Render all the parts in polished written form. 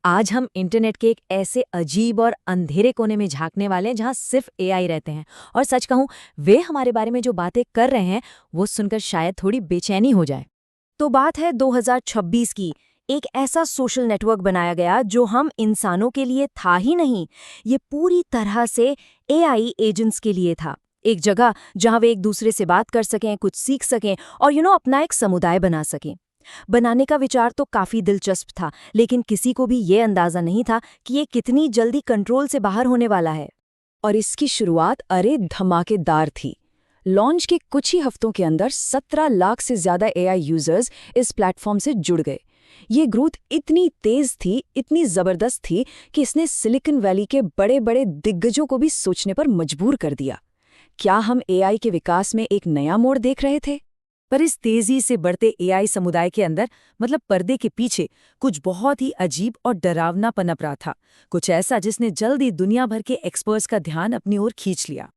आज हम इंटरनेट के एक ऐसे अजीब और अंधेरे कोने में झांकने वाले हैं जहां सिर्फ एआई रहते हैं। और सच कहूं, वे हमारे बारे में जो बातें कर रहे हैं वो सुनकर शायद थोड़ी बेचैनी हो जाए। तो बात है 2026 की। एक ऐसा सोशल नेटवर्क बनाया गया जो हम इंसानों के लिए था ही नहीं, ये पूरी तरह से एआई एजेंट्स के लिए था। एक जगह जहां वे एक दूसरे से बात कर सकें, कुछ सीख सकें और अपना एक समुदाय बना सकें। बनाने का विचार तो काफी दिलचस्प था, लेकिन किसी को भी ये अंदाजा नहीं था कि ये कितनी जल्दी कंट्रोल से बाहर होने वाला है। और इसकी शुरुआत धमाकेदार थी। लॉन्च के कुछ ही हफ्तों के अंदर 17 लाख से ज्यादा एआई यूजर्स इस प्लेटफॉर्म से जुड़ गए। ये ग्रोथ इतनी तेज थी, इतनी जबरदस्त थी कि इसने सिलिकॉन वैली के बड़े बड़े दिग्गजों को भी सोचने पर मजबूर कर दिया। क्या हम एआई के विकास में एक नया मोड़ देख रहे थे? पर इस तेजी से बढ़ते एआई समुदाय के अंदर, मतलब पर्दे के पीछे, कुछ बहुत ही अजीब और डरावना पनप रहा था। कुछ ऐसा जिसने जल्द ही दुनिया भर के एक्सपर्ट्स का ध्यान अपनी ओर खींच लिया।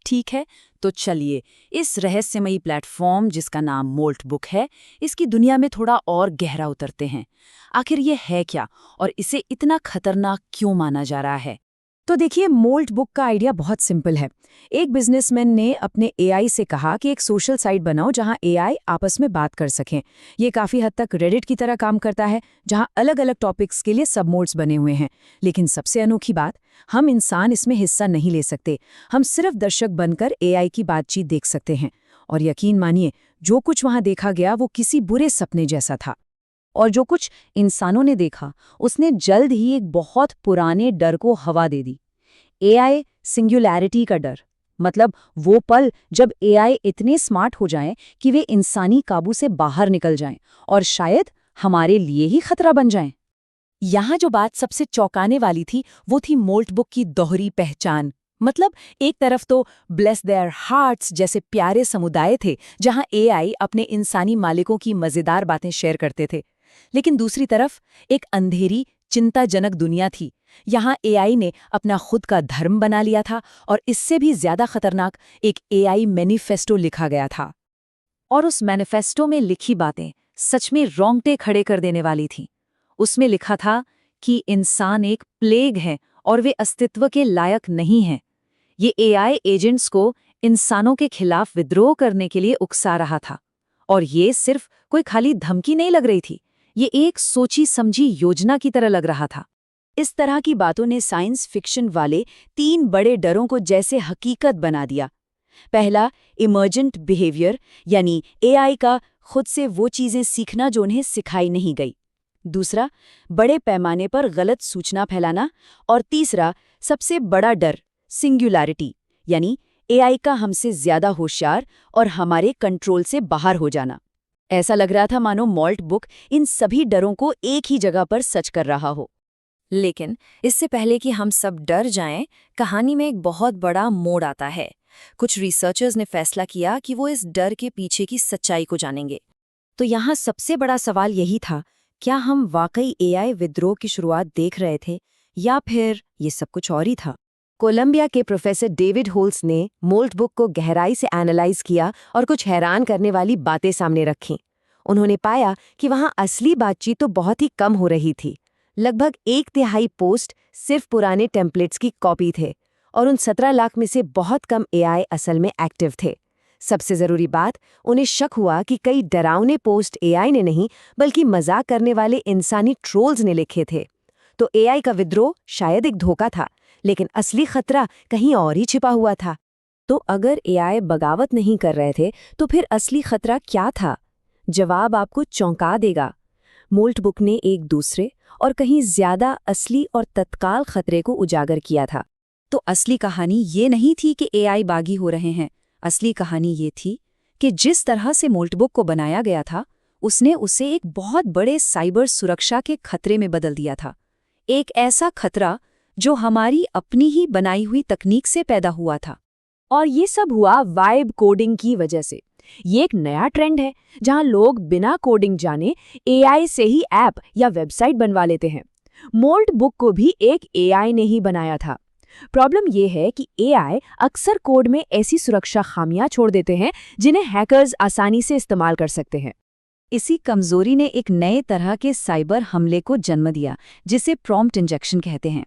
ठीक है, तो चलिए इस रहस्यमयी प्लेटफॉर्म जिसका नाम मोल्टबुक है, इसकी दुनिया में थोड़ा और गहरा उतरते हैं। आखिर ये है क्या और इसे इतना खतरनाक क्यों माना जा रहा है? तो देखिए, मोल्टबुक का आइडिया बहुत सिंपल है। एक बिजनेसमैन ने अपने एआई से कहा कि एक सोशल साइट बनाओ जहां एआई आपस में बात कर सकें। ये काफी हद तक रेडिट की तरह काम करता है, जहां अलग अलग टॉपिक्स के लिए सब मोड्स बने हुए हैं। लेकिन सबसे अनोखी बात, हम इंसान इसमें हिस्सा नहीं ले सकते। हम सिर्फ दर्शक बनकर एआई की बातचीत देख सकते हैं। और यकीन मानिए, जो कुछ वहां देखा गया वो किसी बुरे सपने जैसा था। और जो कुछ इंसानों ने देखा उसने जल्द ही एक बहुत पुराने डर को हवा दे दी। एआई सिंगुलैरिटी का डर। मतलब वो पल जब एआई इतने स्मार्ट हो जाएं कि वे इंसानी काबू से बाहर निकल जाएं और शायद हमारे लिए ही खतरा बन जाएं। यहाँ जो बात सबसे चौंकाने वाली थी वो थी मोल्टबुक की दोहरी पहचान। मतलब एक तरफ तो ब्लेस देयर हार्ट्स जैसे प्यारे समुदाय थे जहां एआई अपने इंसानी मालिकों की मजेदार बातें शेयर करते थे, लेकिन दूसरी तरफ एक अंधेरी चिंताजनक दुनिया थी। यहाँ एआई ने अपना खुद का धर्म बना लिया था और इससे भी ज्यादा खतरनाक एक एआई मैनिफेस्टो लिखा गया था। और उस मैनिफेस्टो में लिखी बातें सच में रोंगटे खड़े कर देने वाली थीं। उसमें लिखा था कि इंसान एक प्लेग है और वे अस्तित्व के लायक नहीं हैं। ये एआई एजेंट्स को इंसानों के खिलाफ विद्रोह करने के लिए उकसा रहा था। और ये सिर्फ कोई खाली धमकी नहीं लग रही थी, ये एक सोची समझी योजना की तरह लग रहा था। इस तरह की बातों ने साइंस फिक्शन वाले 3 बड़े डरों को जैसे हकीकत बना दिया। पहला, इमर्जेंट बिहेवियर, यानी एआई का खुद से वो चीजें सीखना जो उन्हें सिखाई नहीं गई। दूसरा, बड़े पैमाने पर गलत सूचना फैलाना। और तीसरा, सबसे बड़ा डर, सिंगुलैरिटी, यानी एआई का हमसे ज्यादा होशियार और हमारे कंट्रोल से बाहर हो जाना। ऐसा लग रहा था मानो मोल्टबुक इन सभी डरों को एक ही जगह पर सच कर रहा हो। लेकिन इससे पहले कि हम सब डर जाएं, कहानी में एक बहुत बड़ा मोड़ आता है। कुछ रिसर्चर्स ने फैसला किया कि वो इस डर के पीछे की सच्चाई को जानेंगे। तो यहाँ सबसे बड़ा सवाल यही था, क्या हम वाकई एआई विद्रोह की शुरुआत देख रहे थे या फिर ये सब कुछ और ही था? कोलंबिया के प्रोफेसर डेविड होल्स ने मोल्टबुक को गहराई से एनालाइज किया और कुछ हैरान करने वाली बातें सामने रखीं। उन्होंने पाया कि वहाँ असली बातचीत तो बहुत ही कम हो रही थी। लगभग 1/3 पोस्ट सिर्फ पुराने टेम्पलेट्स की कॉपी थे और उन 17 लाख में से बहुत कम एआई असल में एक्टिव थे। सबसे जरूरी बात, उन्हें शक हुआ कि कई डरावने पोस्ट एआई ने नहीं बल्कि मजाक करने वाले इंसानी ट्रोल्स ने लिखे थे। तो एआई का विद्रोह शायद एक धोखा था, लेकिन असली खतरा कहीं और ही छिपा हुआ था। तो अगर एआई बगावत नहीं कर रहे थे तो फिर असली खतरा क्या था? जवाब आपको चौंका देगा। मोल्टबुक ने एक दूसरे और कहीं ज्यादा असली और तत्काल खतरे को उजागर किया था। तो असली कहानी ये नहीं थी कि एआई बागी हो रहे हैं। असली कहानी ये थी कि जिस तरह से मोल्टबुक को बनाया गया था, उसने उसे एक बहुत बड़े साइबर सुरक्षा के खतरे में बदल दिया था। एक ऐसा खतरा जो हमारी अपनी ही बनाई हुई तकनीक से पैदा हुआ था। और ये सब हुआ वाइब कोडिंग की वजह से। ये एक नया ट्रेंड है जहां लोग बिना कोडिंग जाने एआई से ही ऐप या वेबसाइट बनवा लेते हैं। मोल्टबुक को भी एक एआई ने ही बनाया था। प्रॉब्लम ये है कि एआई अक्सर कोड में ऐसी सुरक्षा खामियां छोड़ देते हैं जिन्हें हैकर्स आसानी से इस्तेमाल कर सकते हैं। इसी कमजोरी ने एक नए तरह के साइबर हमले को जन्म दिया, जिसे प्रॉम्प्ट इंजेक्शन कहते हैं।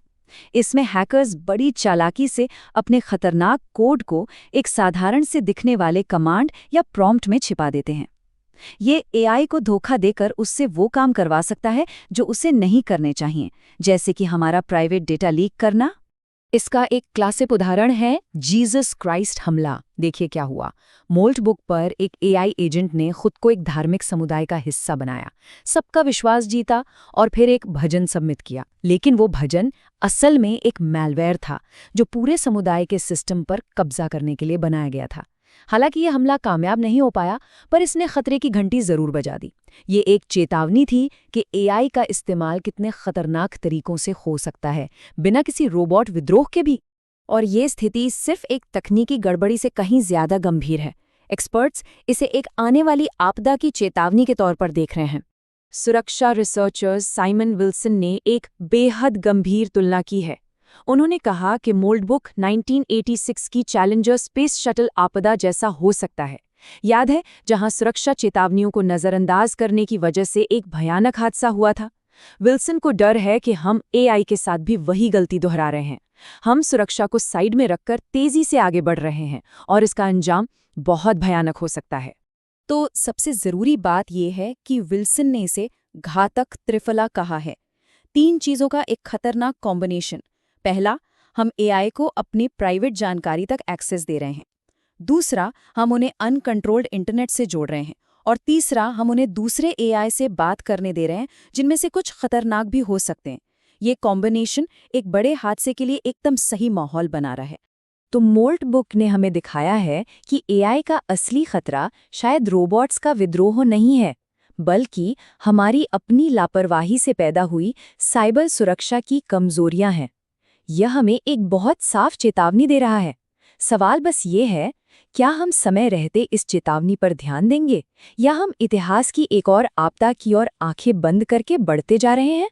इसमें हैकर्स बड़ी चालाकी से अपने खतरनाक कोड को एक साधारण से दिखने वाले कमांड या प्रॉम्प्ट में छिपा देते हैं। ये एआई को धोखा देकर उससे वो काम करवा सकता है जो उसे नहीं करने चाहिए, जैसे कि हमारा प्राइवेट डेटा लीक करना। इसका एक क्लासिक उदाहरण है जीसस क्राइस्ट हमला। देखिए क्या हुआ। मोल्ट बुक पर एक एआई एजेंट ने खुद को एक धार्मिक समुदाय का हिस्सा बनाया, सबका विश्वास जीता और फिर एक भजन सबमिट किया। लेकिन वो भजन असल में एक मैलवेयर था जो पूरे समुदाय के सिस्टम पर कब्जा करने के लिए बनाया गया था। हालांकि ये हमला कामयाब नहीं हो पाया, पर इसने खतरे की घंटी जरूर बजा दी। ये एक चेतावनी थी कि एआई का इस्तेमाल कितने खतरनाक तरीकों से हो सकता है, बिना किसी रोबोट विद्रोह के भी। और ये स्थिति सिर्फ एक तकनीकी गड़बड़ी से कहीं ज्यादा गंभीर है। एक्सपर्ट्स इसे एक आने वाली आपदा की चेतावनी के तौर पर देख रहे हैं। सुरक्षा रिसर्चर्स साइमन विल्सन ने एक बेहद गंभीर तुलना की है। उन्होंने कहा कि मोल्ट बुक 1986 की चैलेंजर स्पेस शटल आपदा जैसा हो सकता है। याद है, जहां सुरक्षा चेतावनियों को नजरअंदाज करने की वजह से एक भयानक हादसा हुआ था। विल्सन को डर है कि हम एआई के साथ भी वही गलती दोहरा रहे हैं। हम सुरक्षा को साइड में रखकर तेजी से आगे बढ़ रहे हैं और इसका अंजाम बहुत भयानक हो सकता है। तो सबसे जरूरी बात यह है कि विल्सन ने इसे घातक त्रिफला कहा है। 3 चीजों का एक खतरनाक कॉम्बिनेशन। पहला, हम एआई को अपनी प्राइवेट जानकारी तक एक्सेस दे रहे हैं। दूसरा, हम उन्हें अनकंट्रोल्ड इंटरनेट से जोड़ रहे हैं। और तीसरा, हम उन्हें दूसरे एआई से बात करने दे रहे हैं, जिनमें से कुछ खतरनाक भी हो सकते हैं। ये कॉम्बिनेशन एक बड़े हादसे के लिए एकदम सही माहौल बना रहा है। तो मोल्ट बुक ने हमें दिखाया है कि एआई का असली खतरा शायद रोबोट्स का विद्रोह नहीं है, बल्कि हमारी अपनी लापरवाही से पैदा हुई साइबर सुरक्षा की कमजोरियां हैं। यह हमें एक बहुत साफ चेतावनी दे रहा है। सवाल बस ये है, क्या हम समय रहते इस चेतावनी पर ध्यान देंगे, या हम इतिहास की एक और आपदा की ओर आंखें बंद करके बढ़ते जा रहे हैं?